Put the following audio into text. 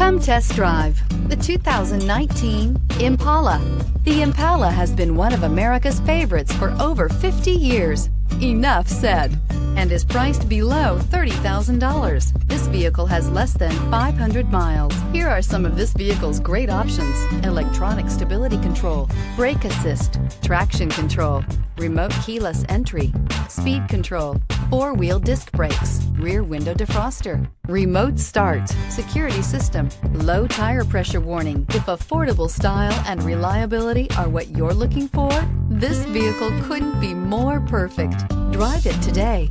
Come test drive the 2019 Impala. The Impala has been one of America's favorites for over 50 years. Enough said. And is priced below $30,000. This vehicle has less than 500 miles. Here are some of this vehicle's great options: electronic stability control, brake assist, traction control, remote keyless entry, speed control, four-wheel disc brakes, rear window defroster, remote start, security system, low tire pressure warning. If affordable style and reliability are what you're looking for, this vehicle couldn't be more perfect. Drive it today.